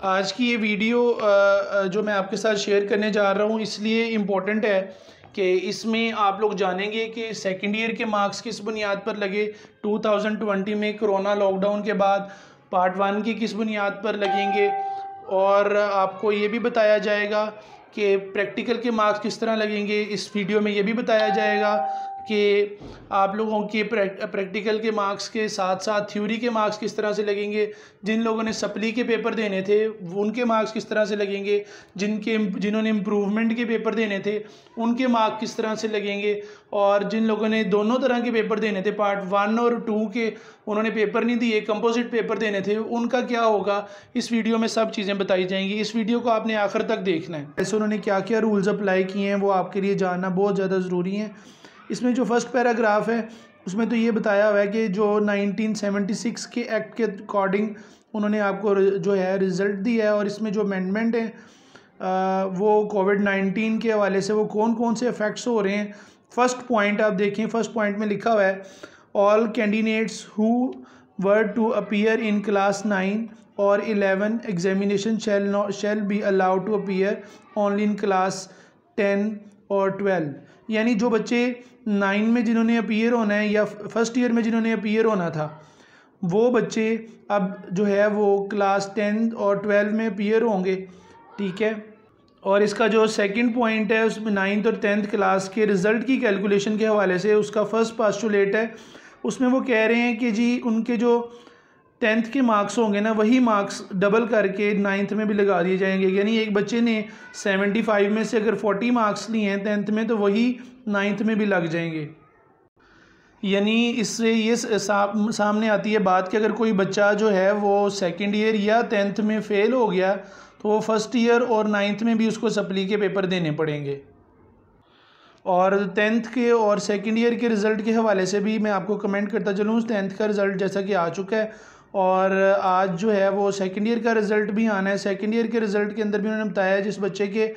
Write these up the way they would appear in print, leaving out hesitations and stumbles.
आज की ये वीडियो जो मैं आपके साथ शेयर करने जा रहा हूँ इसलिए इम्पोर्टेंट है कि इसमें आप लोग जानेंगे कि सेकेंड ईयर के मार्क्स किस बुनियाद पर लगे 2020 में कोरोना लॉकडाउन के बाद, पार्ट 1 की किस बुनियाद पर लगेंगे, और आपको ये भी बताया जाएगा कि प्रैक्टिकल के मार्क्स किस तरह लगेंगे। इस वीडियो में ये भी बताया जाएगा कि आप लोगों के प्रैक्टिकल के मार्क्स के साथ साथ थ्योरी के मार्क्स किस तरह से लगेंगे। जिन लोगों ने सप्ली के पेपर देने थे उनके मार्क्स किस तरह से लगेंगे, जिन्होंने इम्प्रूवमेंट के पेपर देने थे उनके मार्क्स किस तरह से लगेंगे, और जिन लोगों ने दोनों तरह के पेपर देने थे, पार्ट 1 और 2 के उन्होंने पेपर नहीं दिए, कंपोजिट पेपर देने थे, उनका क्या होगा। इस वीडियो में सब चीज़ें बताई जाएंगी। इस वीडियो को आपने आखिर तक देखना है। ऐसे उन्होंने क्या क्या रूल्स अप्लाई किए हैं वो आपके लिए जानना बहुत ज़्यादा ज़रूरी है। इसमें जो फर्स्ट पैराग्राफ है उसमें तो ये बताया हुआ है कि जो 1976 के एक्ट के अकॉर्डिंग उन्होंने आपको जो है रिज़ल्ट दिया है, और इसमें जो अमेंडमेंट है वो कोविड-19 के हवाले से वो कौन कौन से इफ़ेक्ट्स हो रहे हैं। फर्स्ट पॉइंट आप देखें, फर्स्ट पॉइंट में लिखा हुआ है all candidates who were to appear in class 9 और 11 examination shall be allowed to appear only in class 10 और 12। यानी जो बच्चे 9 में जिन्होंने अपीयर होना है या फर्स्ट ईयर में जिन्होंने अपीयर होना था वो बच्चे अब जो है वो क्लास 10 और 12 में अपीयर होंगे, ठीक है। और इसका जो सेकंड पॉइंट है उसमें 9th और 10th क्लास के रिज़ल्ट की कैलकुलेशन के हवाले से उसका फर्स्ट पोस्टुलेट है। उसमें वो कह रहे हैं कि जी उनके जो 10th के मार्क्स होंगे ना वही मार्क्स डबल करके 9th में भी लगा दिए जाएंगे। यानी एक बच्चे ने 75 में से अगर 40 मार्क्स लिए हैं 10th में तो वही 9th में भी लग जाएंगे। यानी इससे ये सामने आती है बात कि अगर कोई बच्चा जो है वो सेकंड ईयर या 10th में फ़ेल हो गया तो वो फर्स्ट ईयर और 9th में भी उसको सप्ली के पेपर देने पड़ेंगे। और 10th के और सेकंड ईयर के रिज़ल्ट के हवाले से भी मैं आपको कमेंट करता चलूँ। 10th का रिज़ल्ट जैसा कि आ चुका है और आज जो है वो सेकंड ईयर का रिज़ल्ट भी आना है। सेकंड ईयर के रिज़ल्ट के अंदर भी उन्होंने बताया जिस बच्चे के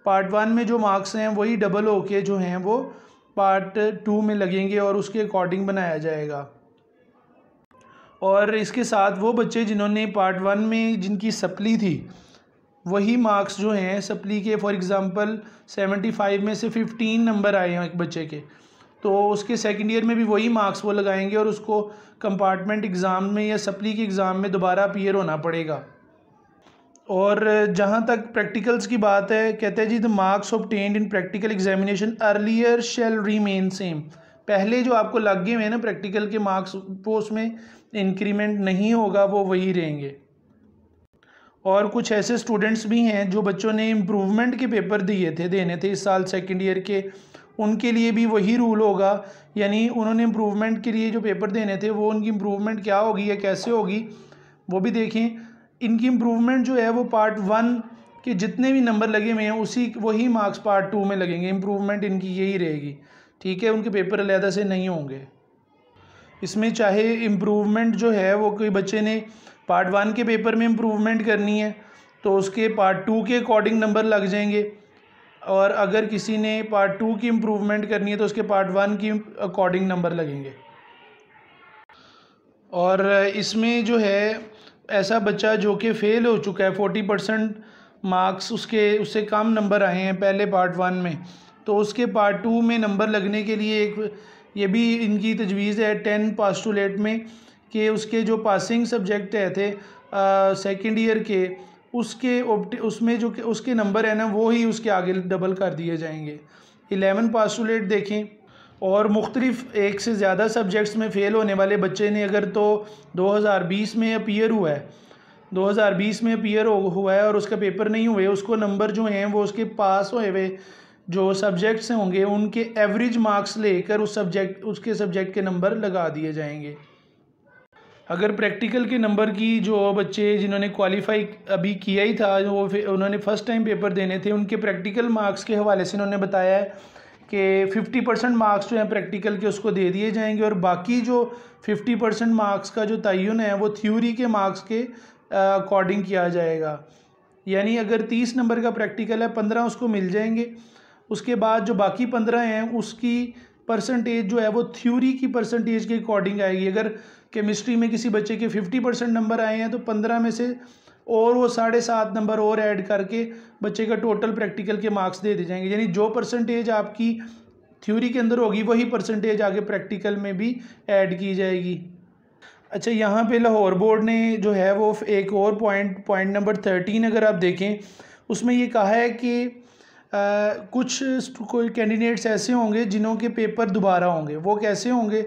पार्ट 1 में जो मार्क्स हैं वही डबल होके जो हैं वो पार्ट 2 में लगेंगे और उसके अकॉर्डिंग बनाया जाएगा। और इसके साथ वो बच्चे जिन्होंने पार्ट 1 में जिनकी सप्ली थी वही मार्क्स जो हैं सप्ली के, फॉर एग्ज़ाम्पल 75 में से 15 नंबर आए हैं एक बच्चे के, तो उसके सेकंड ईयर में भी वही मार्क्स वो लगाएंगे और उसको कंपार्टमेंट एग्ज़ाम में या सप्ली के एग्ज़ाम में दोबारा अपीयर होना पड़ेगा। और जहाँ तक प्रैक्टिकल्स की बात है, कहते हैं जी the marks obtained in practical examination earlier shall remain same. पहले जो आपको लगे हुए हैं ना प्रैक्टिकल के मार्क्स वो उसमें इंक्रीमेंट नहीं होगा, वो वही रहेंगे। और कुछ ऐसे स्टूडेंट्स भी हैं जो बच्चों ने इम्प्रूवमेंट के पेपर देने थे इस साल सेकेंड ईयर के, उनके लिए भी वही रूल होगा। यानी उन्होंने इम्प्रूवमेंट के लिए जो पेपर देने थे वो उनकी इम्प्रूवमेंट क्या होगी या कैसे होगी वो भी देखें। इनकी इम्प्रूवमेंट जो है वो पार्ट 1 के जितने भी नंबर लगे हुए हैं वही मार्क्स पार्ट 2 में लगेंगे। इम्प्रूवमेंट इनकी यही रहेगी, ठीक है। उनके पेपर अलहदा से नहीं होंगे। इसमें चाहे इम्प्रूवमेंट जो है वो कोई बच्चे ने पार्ट 1 के पेपर में इम्प्रूवमेंट करनी है तो उसके पार्ट 2 के अकॉर्डिंग नंबर लग जाएंगे, और अगर किसी ने पार्ट 2 की इम्प्रूवमेंट करनी है तो उसके पार्ट 1 की अकॉर्डिंग नंबर लगेंगे। और इसमें जो है ऐसा बच्चा जो कि फ़ेल हो चुका है 40% मार्क्स उससे कम नंबर आए हैं पहले पार्ट 1 में, तो उसके पार्ट 2 में नंबर लगने के लिए ये भी इनकी तजवीज़ है 10 पोस्टुलेट में कि उसके जो पासिंग सब्जेक्ट थे सेकंड ईयर के उसमें जो उसके नंबर है ना वो ही उसके आगे डबल कर दिए जाएंगे। 11 पोस्टुलेट देखें। और मुख्तलिफ एक से ज़्यादा सब्जेक्ट्स में फ़ेल होने वाले बच्चे ने अगर तो 2020 में अपीयर हुआ है 2020 में अपीयर हुआ है और उसका पेपर नहीं हुए, उसको नंबर जो हैं वो उसके पास हुए हुए जो सब्जेक्ट्स होंगे उनके एवरेज मार्क्स लेकर उसके सब्जेक्ट के नंबर लगा दिए जाएंगे। अगर प्रैक्टिकल के नंबर की जो बच्चे जिन्होंने क्वालिफाई अभी किया ही था वो उन्होंने फ़र्स्ट टाइम पेपर देने थे, उनके प्रैक्टिकल मार्क्स के हवाले से उन्होंने बताया है कि 50% मार्क्स जो हैं प्रैक्टिकल के उसको दे दिए जाएंगे, और बाकी जो 50% मार्क्स का जो तयन है वो थ्योरी के मार्क्स के अकॉर्डिंग किया जाएगा। यानी अगर 30 नंबर का प्रैक्टिकल है 15 उसको मिल जाएंगे, उसके बाद जो बाकी 15 हैं उसकी परसेंटेज जो है वो थ्योरी की परसेंटेज के अकॉर्डिंग आएगी। अगर केमिस्ट्री में किसी बच्चे के 50% नंबर आए हैं तो 15 में से और वो 7.5 नंबर और ऐड करके बच्चे का टोटल प्रैक्टिकल के मार्क्स दे दिए जाएंगे। यानी जो परसेंटेज आपकी थ्योरी के अंदर होगी वही परसेंटेज आगे प्रैक्टिकल में भी ऐड की जाएगी। अच्छा, यहाँ पे लाहौर बोर्ड ने जो है वो एक और पॉइंट नंबर 13 अगर आप देखें, उसमें ये कहा है कि कुछ कोई कैंडिडेट्स ऐसे होंगे जिन्हों के पेपर दोबारा होंगे। वो कैसे होंगे?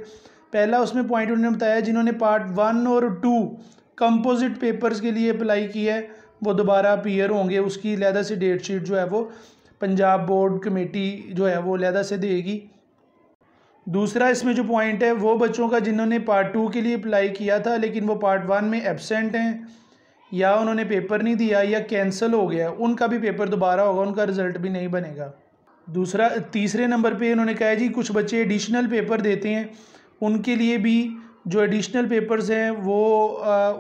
पहला उसमें पॉइंट उन्होंने बताया, जिन्होंने पार्ट 1 और 2 कंपोजिट पेपर्स के लिए अप्लाई किया है वो दोबारा अपीयर होंगे। उसकी अलहदा से डेट शीट जो है वो पंजाब बोर्ड कमेटी जो है वो अलहदा से देगी। दूसरा इसमें जो पॉइंट है वो बच्चों का जिन्होंने पार्ट 2 के लिए अप्लाई किया था लेकिन वो पार्ट 1 में एब्सेंट हैं या उन्होंने पेपर नहीं दिया या कैंसिल हो गया, उनका भी पेपर दोबारा होगा, उनका रिज़ल्ट भी नहीं बनेगा। तीसरे नंबर पे उन्होंने कहा जी कुछ बच्चे एडिशनल पेपर देते हैं, उनके लिए भी जो एडिशनल पेपर्स हैं वो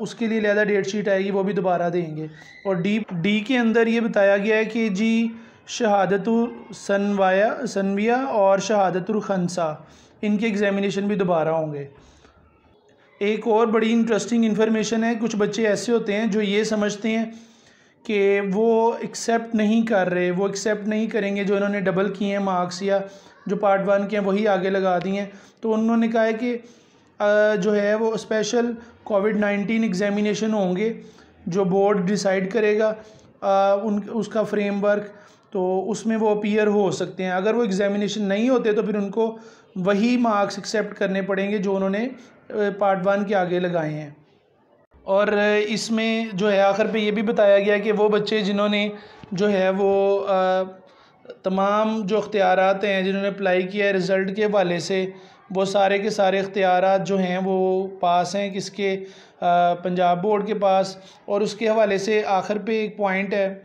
उसके लिए अलहदा डेट शीट आएगी, वो भी दोबारा देंगे। और डी के अंदर ये बताया गया है कि जी शहादतुल सनविया और शहादतुल खंसा इनके एग्ज़ामिनेशन भी दोबारा होंगे। एक और बड़ी इंटरेस्टिंग इन्फॉर्मेशन है, कुछ बच्चे ऐसे होते हैं जो ये समझते हैं कि वो एक्सेप्ट नहीं कर रहे, वो एक्सेप्ट नहीं करेंगे जो इन्होंने डबल किए हैं मार्क्स या जो पार्ट 1 के हैं वही आगे लगा दिए हैं। तो उन्होंने कहा है कि जो है वो स्पेशल कोविड-19 एग्ज़ामिनेशन होंगे जो बोर्ड डिसाइड करेगा उसका फ्रेमवर्क, तो उसमें वो अपीयर हो सकते हैं। अगर वो एग्ज़ामिनेशन नहीं होते तो फिर उनको वही मार्क्स एक्सेप्ट करने पड़ेंगे जो उन्होंने पार्ट 1 के आगे लगाए हैं। और इसमें जो है आखिर पे ये भी बताया गया कि वो बच्चे जिन्होंने जो है वो तमाम जो इख्तियारात हैं जिन्होंने अप्लाई किया है रिज़ल्ट के हवाले से, वो सारे के सारे इख्तियारात जो हैं वो पास हैं किसके, पंजाब बोर्ड के पास। और उसके हवाले से आखिर पे एक पॉइंट है,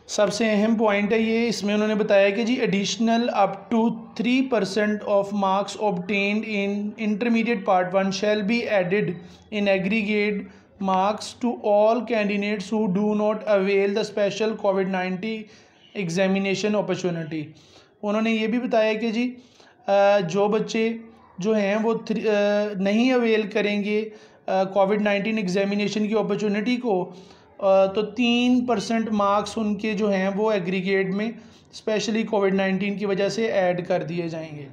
सबसे अहम पॉइंट है ये, इसमें उन्होंने बताया कि जी additional up to 3% of marks obtained in intermediate part 1 shall be added in aggregate marks to all candidates who do not avail the special कोविड-19 एग्जामिनेशन अपॉर्चुनिटी। उन्होंने ये भी बताया कि जी जो बच्चे जो हैं वो नहीं अवेल करेंगे कोविड-19 एग्जामिनेशन की अपॉर्चुनिटी को, तो 3% मार्क्स उनके जो हैं वो एग्रीगेट में स्पेशली कोविड-19 की वजह से ऐड कर दिए जाएंगे।